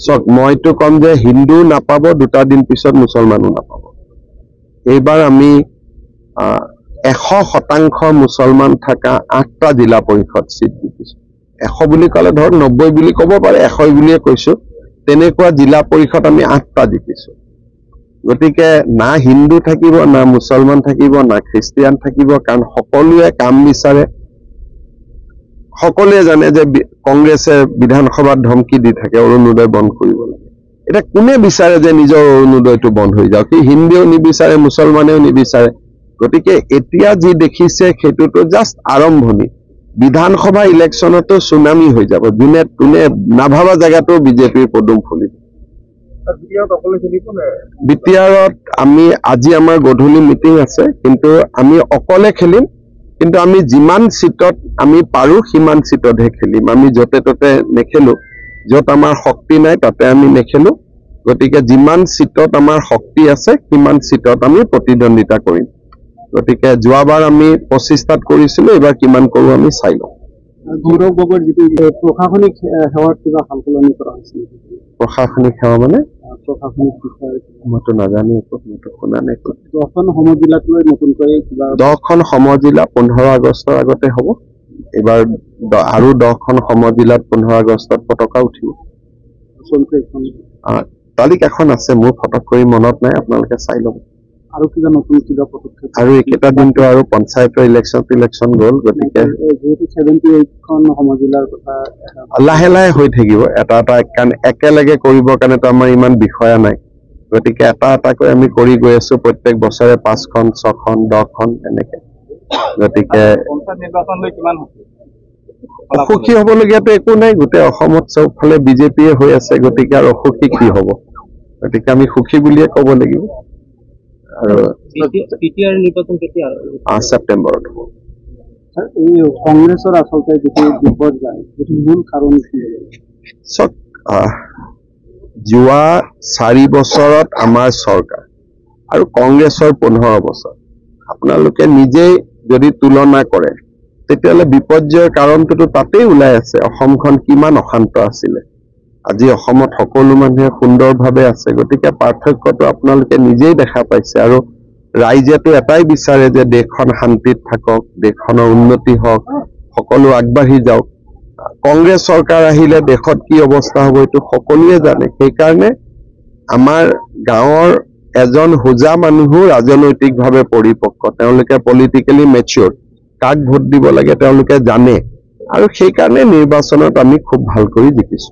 চক মইতো কম যে হিন্দু নাপাব, 2টা দিন পিছত মুছলমানো নাপাব। এইবাৰ আমি 100% মুছলমান থকা 8টা জিলা পৰিষদ সিট জিকিছো। 100 বুলি ক'লে ধৰক 90 বুলি ক'ব পাৰে, 100 বুলিয়ে কৈছো। তেনেকুৱা জিলা পৰিষদ আমি 8টা জিকিছো। গতিকে না হিন্দু থাকিব, না মুছলমান থাকিব, না খ্ৰীষ্টিয়ান থাকিব, কাৰণ সকলোৱে কাম বিচাৰে। সকলোৱে জানে যে কংগ্ৰেছে বিধানসভাত ধমকি দি থাকে অৰুণোদয় বন্ধ কৰিব লাগে। এটা কোনে বিচাৰে যে নিজৰ অৰুণোদয়টো বন্ধ হৈ যাওক? কি হিন্দুও নিবিচাৰে, মুছলমানেও নিবিচাৰে। গতিকে এতিয়া যি দেখিছে সেইটোতো জাষ্ট আৰম্ভণি। বিধানসভা ইলেকশ্যনতো সুনামি হৈ যাব। যোনে তোনে নাভাবা জেগাতো বিজেপিৰ পদুম ফুলিব। বিটিআৰত আমি আজি আমাৰ গধূলি মিটিং আছে, কিন্তু আমি অকলে খেলিম। কিন্তু আমি যিমান সিটত আমি পাৰো সিমান সিটতহে খেলিম। আমি য'তে ত'তে নেখেলো। য'ত আমাৰ শক্তি নাই তাতে আমি নেখেলো। গতিকে যিমান সিটত আমাৰ শক্তি আছে সিমান সিটত আমি প্ৰতিদ্বন্দ্বিতা কৰিম। গতিকে যোৱাবাৰ আমি 25টাত কৰিছিলো, এইবাৰ কিমান কৰো আমি চাই লওঁ। গৌৰৱ গগৈৰ যিটো প্ৰশাসনিক সেৱাত কিবা সালসলনি কৰা হৈছে? প্ৰশাসনিক সেৱা মানে প্ৰশাসনিক বিষয় মইতো নাজানো, মইতো শুনা নাই। 10খন সমজিলাক লৈ নতুনকৈ কিবা 10খন সমজিলা 15 আগষ্টৰ আগতে হ'ব। এইবাৰ আৰু 10খন সমজিলাত 15 আগষ্টত পতাকা উঠিব। তালিকাখন আছে, মোৰ ফটক কৰি মনত নাই, আপোনালোকে চাই ল'ব। আৰু কিবা নতুন কিবা পদক্ষেপ? আৰু এইকেইটা দিনটো আৰু পঞ্চায়তৰ ইলেকশ্যন গ'ল। গতিকে যেহেতু 78খন সমজিলাৰ কথা লাহে লাহে হৈ থাকিব। এটা কাৰণ একেলগে কৰিবৰ কাৰণেতো আমাৰ ইমান বিষয়া নাই। গতিকে এটা এটাকৈ আমি কৰি গৈ আছো। প্ৰত্যেক বছৰে 5খন, 6খন, 10খন এনেকে। গতিকে অসুখী হ'বলগীয়াতো একো নাই। গোটেই অসমত চবফালে বিজেপিয়ে হৈ আছে। গতিকে আৰু অসুখী কি হ'ব? গতিকে আমি সুখী বুলিয়ে ক'ব লাগিব। আৰু ছেপ্টেম্বৰত হ'ব। এই কংগ্ৰেছৰ আচলতে যিটো বিপৰ্যয়, সেইটো মূল কাৰণ কি? চক যোৱা 4 বছৰত আমাৰ চৰকাৰ আৰু কংগ্ৰেছৰ 15 বছৰ আপোনালোকে নিজেই যদি তুলনা কৰে, তেতিয়াহ'লে বিপৰ্যয়ৰ কাৰণটোতো তাতেই ওলাই আছে। অসমখন কিমান অশান্ত আছিলে, আজি অসমত সকলো মানুহে সুন্দৰভাৱে আছে। গতিকে পাৰ্থক্যটো আপোনালোকে নিজেই দেখা পাইছে। আৰু ৰাইজেতো এটাই বিচাৰে যে দেশখন শান্তিত থাকক, দেশখনৰ উন্নতি হওক, সকলো আগবাঢ়ি যাওক। কংগ্ৰেছ চৰকাৰ আহিলে দেশত কি অৱস্থা হ'ব এইটো সকলোৱে জানে। সেইকাৰণে আমাৰ গাঁৱৰ এজন হোজা মানুহো ৰাজনৈতিকভাৱে পৰিপক্ক, তেওঁলোকে পলিটিকেলি মেচিয়ৰ, কাক ভোট দিব লাগে তেওঁলোকে জানে। আৰু সেইকাৰণে নিৰ্বাচনত আমি খুব ভাল কৰি জিকিছো।